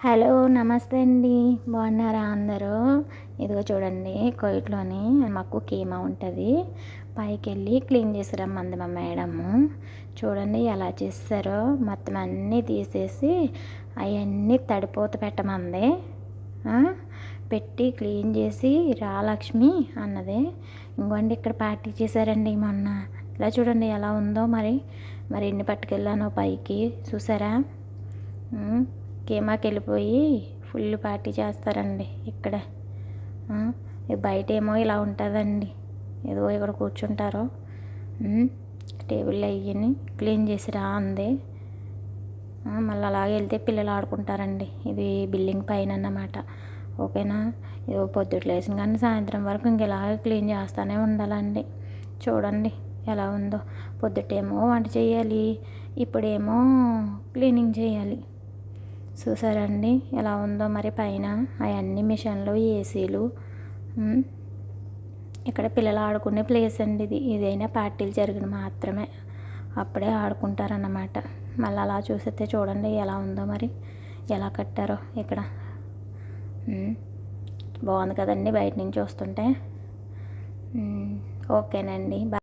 Hello నమస్తే అండి. బాగున్నారా అందరూ? ఇదిగో చూడండి, కోయిట్లోని మాకు కీమా ఉంటుంది. పైకి వెళ్ళి క్లీన్ చేసి రమ్మంది మా మేడము. చూడండి ఎలా చేస్తారో, మొత్తం అన్నీ తీసేసి అవన్నీ తడిపోత పెట్టమంది. పెట్టి క్లీన్ చేసి రా లక్ష్మి అన్నది. ఇంకోండి ఇక్కడ పార్టీ చేశారండి మొన్న. ఇలా చూడండి ఎలా ఉందో. మరి ఎన్ని పట్టుకెళ్ళానో పైకి చూసారా? కీమాకి వెళ్ళిపోయి ఫుల్ పార్టీ చేస్తారండి ఇక్కడ. బయట ఏమో ఇలా ఉంటుందండి. ఏదో ఇక్కడ కూర్చుంటారు. టేబుల్ అయ్యని క్లీన్ చేసి రా అంది. మళ్ళీ అలాగే వెళ్తే పిల్లలు ఆడుకుంటారండి. ఇది బిల్డింగ్ పైన అన్నమాట. ఓకేనా? ఏదో పొద్దుట లేసిన కానీ సాయంత్రం వరకు ఇంక ఇలాగే క్లీన్ చేస్తూనే ఉండాలండి. చూడండి ఎలా ఉందో. పొద్దుటేమో వంట చేయాలి, ఇప్పుడేమో క్లీనింగ్ చేయాలి. చూసారండి ఎలా ఉందో. మరి పైన అవన్నీ మిషన్లు, ఏసీలు. ఇక్కడ పిల్లలు ఆడుకునే ప్లేస్ అండి ఇది. ఇదైనా పార్టీలు జరిగిన మాత్రమే అప్పుడే ఆడుకుంటారన్నమాట. మళ్ళీ అలా చూస్తే చూడండి ఎలా ఉందో. మరి ఎలా కట్టారో ఇక్కడ. బాగుంది కదండి బయట నుంచి వస్తుంటే. ఓకేనండి.